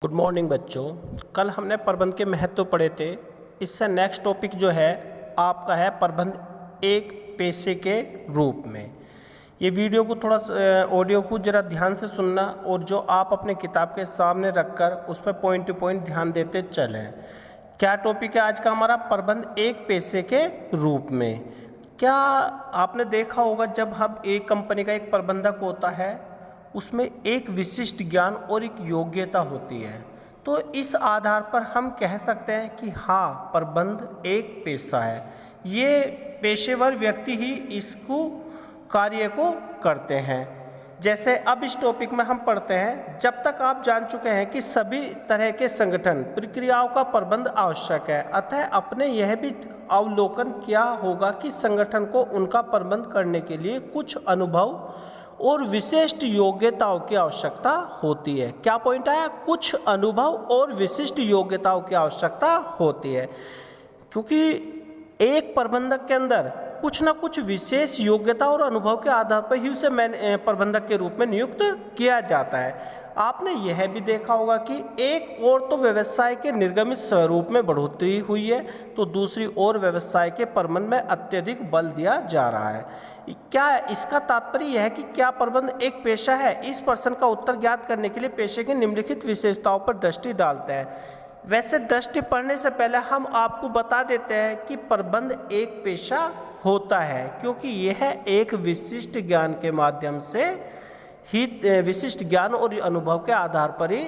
Good morning बच्चों। कल हमने प्रबंध के महत्व पढ़े थे। इससे नेक्स्ट टॉपिक जो है आपका है प्रबंध एक पेशे के रूप में। ये वीडियो को थोड़ा ऑडियो को ज़रा ध्यान से सुनना और जो आप अपने किताब के सामने रखकर उस पर पॉइंट टू पॉइंट ध्यान देते चलें। क्या टॉपिक है आज का हमारा? प्रबंध एक पेशे के रूप में। क्या आपने देखा होगा जब हम एक कंपनी का एक प्रबंधक होता है उसमें एक विशिष्ट ज्ञान और एक योग्यता होती है, तो इस आधार पर हम कह सकते हैं कि हाँ, प्रबंध एक पेशा है। ये पेशेवर व्यक्ति ही इसको कार्य को करते हैं। जैसे अब इस टॉपिक में हम पढ़ते हैं, जब तक आप जान चुके हैं कि सभी तरह के संगठन प्रक्रियाओं का प्रबंध आवश्यक है, अतः अपने यह भी अवलोकन किया होगा कि संगठन को उनका प्रबंध करने के लिए कुछ अनुभव और विशिष्ट योग्यताओं की आवश्यकता होती है। क्या पॉइंट आया? कुछ अनुभव और विशिष्ट योग्यताओं की आवश्यकता होती है, क्योंकि एक प्रबंधक के अंदर कुछ ना कुछ विशेष योग्यता और अनुभव के आधार पर ही उसे प्रबंधक के रूप में नियुक्त किया जाता है। आपने यह भी देखा होगा कि एक ओर तो व्यवसाय के निर्गमित स्वरूप में बढ़ोतरी हुई है, तो दूसरी ओर व्यवसाय के प्रबंध में अत्यधिक बल दिया जा रहा है। क्या इसका तात्पर्य यह है कि क्या प्रबंध एक पेशा है? इस प्रश्न का उत्तर ज्ञात करने के लिए पेशे की निम्नलिखित विशेषताओं पर दृष्टि डालते हैं। वैसे दृष्टि पढ़ने से पहले हम आपको बता देते हैं कि प्रबंध एक पेशा होता है, क्योंकि यह एक विशिष्ट ज्ञान के माध्यम से ही, विशिष्ट ज्ञान और अनुभव के आधार पर ही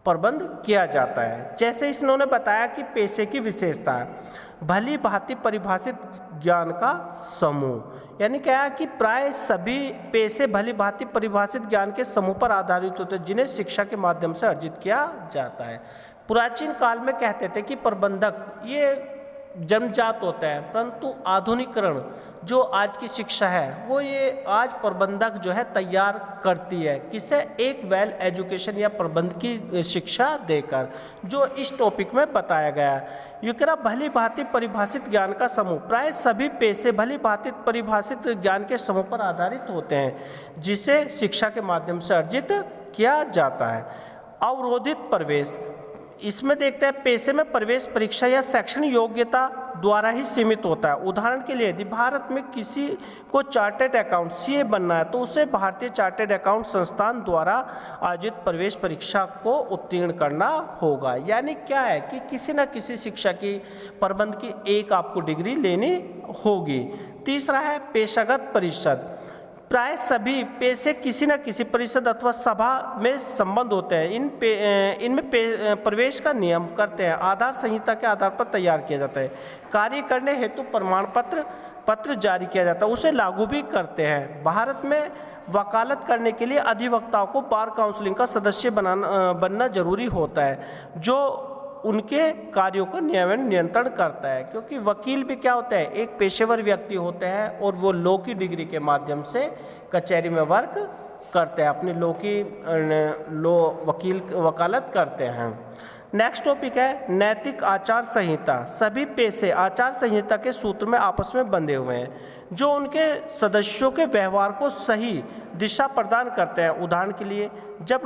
प्रबंध किया जाता है। जैसे इन्होंने बताया कि पेशे की विशेषता है भली भांति परिभाषित ज्ञान का समूह, यानी क्या है कि प्राय सभी पेशे भली भांति परिभाषित ज्ञान के समूह पर आधारित होते हैं, जिन्हें शिक्षा के माध्यम से अर्जित किया जाता है। प्राचीन काल में कहते थे कि प्रबंधक ये जन्मजात होता है, परंतु आधुनिकरण जो आज की शिक्षा है वो ये आज प्रबंधक जो है तैयार करती है। किसे? एक वेल एजुकेशन या प्रबंध की शिक्षा देकर, जो इस टॉपिक में बताया गया है। ये कह रहा भली भांति परिभाषित ज्ञान का समूह, प्राय सभी पेशे भली भांति परिभाषित ज्ञान के समूह पर आधारित होते हैं, जिसे शिक्षा के माध्यम से अर्जित किया जाता है। अवरोधित प्रवेश, इसमें देखते हैं पेशे में प्रवेश परीक्षा या शैक्षणिक योग्यता द्वारा ही सीमित होता है। उदाहरण के लिए यदि भारत में किसी को चार्टर्ड अकाउंट सीए बनना है, तो उसे भारतीय चार्टर्ड अकाउंट संस्थान द्वारा आयोजित प्रवेश परीक्षा को उत्तीर्ण करना होगा। यानी क्या है कि किसी न किसी शिक्षा की प्रबंध की एक आपको डिग्री लेनी होगी। तीसरा है पेशागत परिषद, प्राय सभी पेशे किसी न किसी परिषद अथवा सभा में संबंध होते हैं। इनमें प्रवेश का नियम करते हैं, आधार संहिता के आधार पर तैयार किया जाता है। कार्य करने हेतु प्रमाण पत्र जारी किया जाता है, उसे लागू भी करते हैं। भारत में वकालत करने के लिए अधिवक्ताओं को बार काउंसिलिंग का सदस्य बनना जरूरी होता है, जो उनके कार्यों को नियंत्रण करता है, क्योंकि वकील भी क्या होता है? एक पेशेवर व्यक्ति होते हैं और वो लॉ की डिग्री के माध्यम से कचहरी में वर्क करते हैं, अपनी वकालत करते हैं। नेक्स्ट टॉपिक है नैतिक आचार संहिता। सभी पेशे आचार संहिता के सूत्र में आपस में बंधे हुए हैं, जो उनके सदस्यों के व्यवहार को सही दिशा प्रदान करते हैं। उदाहरण के लिए जब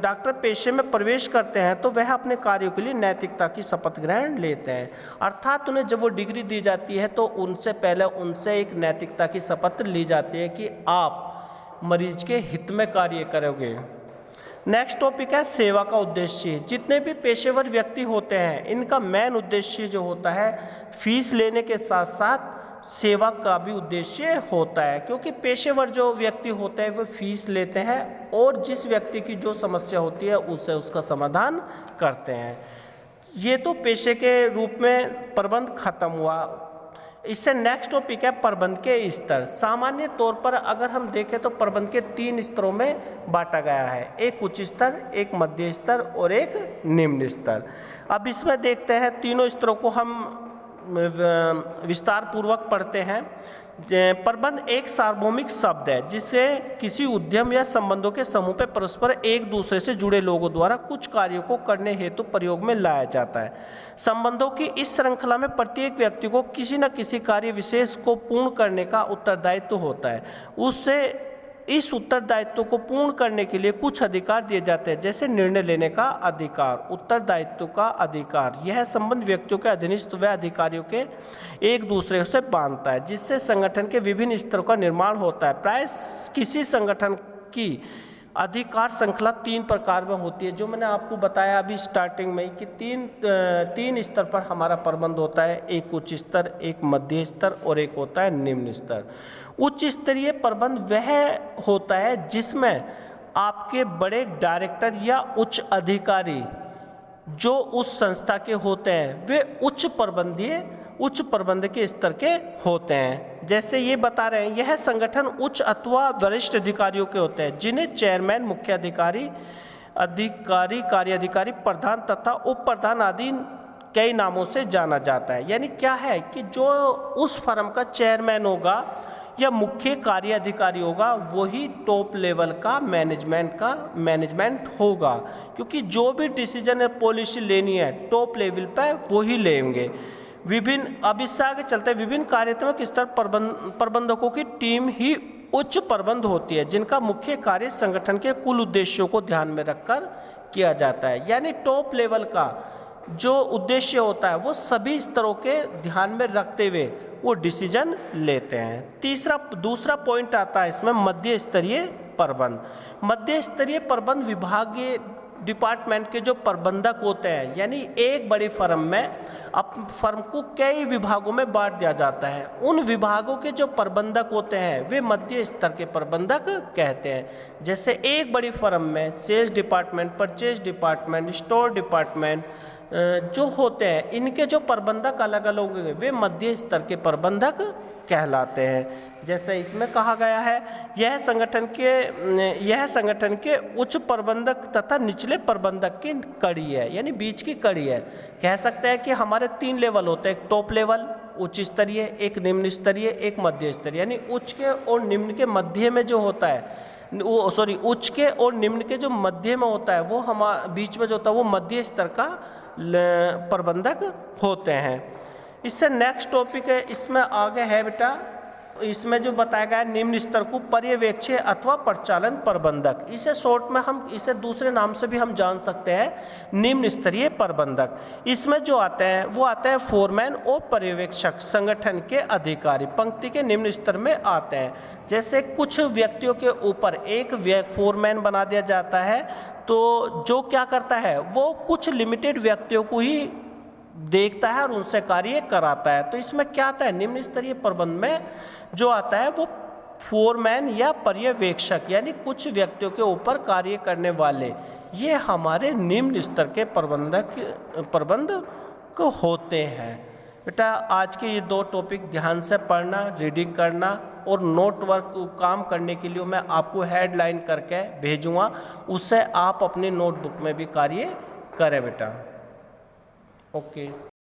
डॉक्टर पेशे में प्रवेश करते हैं, तो वह अपने कार्यों के लिए नैतिकता की शपथ ग्रहण लेते हैं। अर्थात उन्हें जब वो डिग्री दी जाती है तो उनसे पहले उनसे एक नैतिकता की शपथ ली जाती है कि आप मरीज के हित में कार्य करोगे। नेक्स्ट टॉपिक है सेवा का उद्देश्य। जितने भी पेशेवर व्यक्ति होते हैं, इनका मेन उद्देश्य जो होता है फीस लेने के साथ साथ सेवा का भी उद्देश्य होता है, क्योंकि पेशेवर जो व्यक्ति होते हैं वो फीस लेते हैं और जिस व्यक्ति की जो समस्या होती है उससे उसका समाधान करते हैं। ये तो पेशे के रूप में प्रबंध खत्म हुआ। इससे नेक्स्ट टॉपिक है प्रबंध के स्तर। सामान्य तौर पर अगर हम देखें तो प्रबंध के 3 स्तरों में बांटा गया है, एक उच्च स्तर, एक मध्य स्तर और एक निम्न स्तर। अब इसमें देखते हैं तीनों स्तरों को हम विस्तार पूर्वक पढ़ते हैं। प्रबंध एक सार्वभौमिक शब्द है, जिसे किसी उद्यम या संबंधों के समूह पर परस्पर एक दूसरे से जुड़े लोगों द्वारा कुछ कार्यों को करने हेतु प्रयोग में लाया जाता है। संबंधों की इस श्रृंखला में प्रत्येक व्यक्ति को किसी न किसी कार्य विशेष को पूर्ण करने का उत्तरदायित्व होता है। उससे इस उत्तरदायित्व को पूर्ण करने के लिए कुछ अधिकार दिए जाते हैं, जैसे निर्णय लेने का अधिकार, उत्तरदायित्व का अधिकार। यह संबंध व्यक्तियों के अधीनस्थ व अधिकारियों के एक दूसरे से बांधता है, जिससे संगठन के विभिन्न स्तरों का निर्माण होता है। प्राय किसी संगठन की अधिकार श्रृंखला 3 प्रकार में होती है, जो मैंने आपको बताया अभी स्टार्टिंग में कि तीन स्तर पर हमारा प्रबंध होता है, एक उच्च स्तर, एक मध्य स्तर और एक होता है निम्न स्तर। उच्च स्तरीय प्रबंध वह होता है जिसमें आपके बड़े डायरेक्टर या उच्च अधिकारी जो उस संस्था के होते हैं वे उच्च प्रबंध के स्तर के होते हैं। जैसे ये बता रहे हैं, यह संगठन उच्च अथवा वरिष्ठ अधिकारियों के होते हैं, जिन्हें चेयरमैन, मुख्य अधिकारी, कार्याधिकारी, प्रधान तथा उप प्रधान आदि कई नामों से जाना जाता है। यानी क्या है कि जो उस फर्म का चेयरमैन होगा या मुख्य कार्याधिकारी होगा वही टॉप लेवल का मैनेजमेंट होगा, क्योंकि जो भी डिसीजन या पॉलिसी लेनी है टॉप लेवल पर वही लेंगे। अब इससे आगे चलते हैं, विभिन्न कार्यात्मक स्तर प्रबंधकों की टीम ही उच्च प्रबंध होती है, जिनका मुख्य कार्य संगठन के कुल उद्देश्यों को ध्यान में रखकर किया जाता है। यानी टॉप लेवल का जो उद्देश्य होता है वो सभी स्तरों के ध्यान में रखते हुए वो डिसीजन लेते हैं। दूसरा पॉइंट आता है इसमें मध्य स्तरीय प्रबंध। मध्य स्तरीय प्रबंध विभागीय डिपार्टमेंट के जो प्रबंधक होते हैं, यानी एक बड़ी फर्म में फर्म को कई विभागों में बांट दिया जाता है, उन विभागों के जो प्रबंधक होते हैं वे मध्य स्तर के प्रबंधक कहते हैं। जैसे एक बड़ी फर्म में sales department, purchase department, store department जो होते हैं, इनके जो प्रबंधक अलग अलग होंगे वे मध्य स्तर के प्रबंधक कहलाते हैं। जैसे इसमें कहा गया है, यह संगठन के उच्च प्रबंधक तथा निचले प्रबंधक की कड़ी है, यानी बीच की कड़ी है। कह सकते हैं कि हमारे 3 लेवल होते हैं, एक टॉप लेवल उच्च स्तरीय, एक निम्न स्तरीय, एक मध्य स्तरीय। यानी उच्च के और निम्न के मध्य में जो होता है उच्च के और निम्न के जो मध्य में होता है वो बीच में जो होता है वो मध्य स्तर का प्रबंधक होते हैं। इससे नेक्स्ट टॉपिक है, इसमें आगे है बेटा, इसमें जो बताया गया है निम्न स्तर को पर्यवेक्षक अथवा परिचालन प्रबंधक। इसे शॉर्ट में हम इसे दूसरे नाम से भी हम जान सकते हैं, निम्न स्तरीय प्रबंधक। इसमें जो आते हैं वो आते हैं फोरमैन और पर्यवेक्षक, संगठन के अधिकारी पंक्ति के निम्न स्तर में आते हैं। जैसे कुछ व्यक्तियों के ऊपर एक फोरमैन बना दिया जाता है, तो जो क्या करता है वो कुछ लिमिटेड व्यक्तियों को ही देखता है और उनसे कार्य कराता है। तो इसमें क्या आता है, निम्न स्तरीय प्रबंध में जो आता है वो फोरमैन या पर्यवेक्षक, यानी कुछ व्यक्तियों के ऊपर कार्य करने वाले, ये हमारे निम्न स्तर के प्रबंधक होते हैं। बेटा आज के ये 2 टॉपिक ध्यान से पढ़ना, रीडिंग करना और नोट वर्क काम करने के लिए मैं आपको हेडलाइन करके भेजूँगा, उससे आप अपनी नोटबुक में भी कार्य करें बेटा। ओके।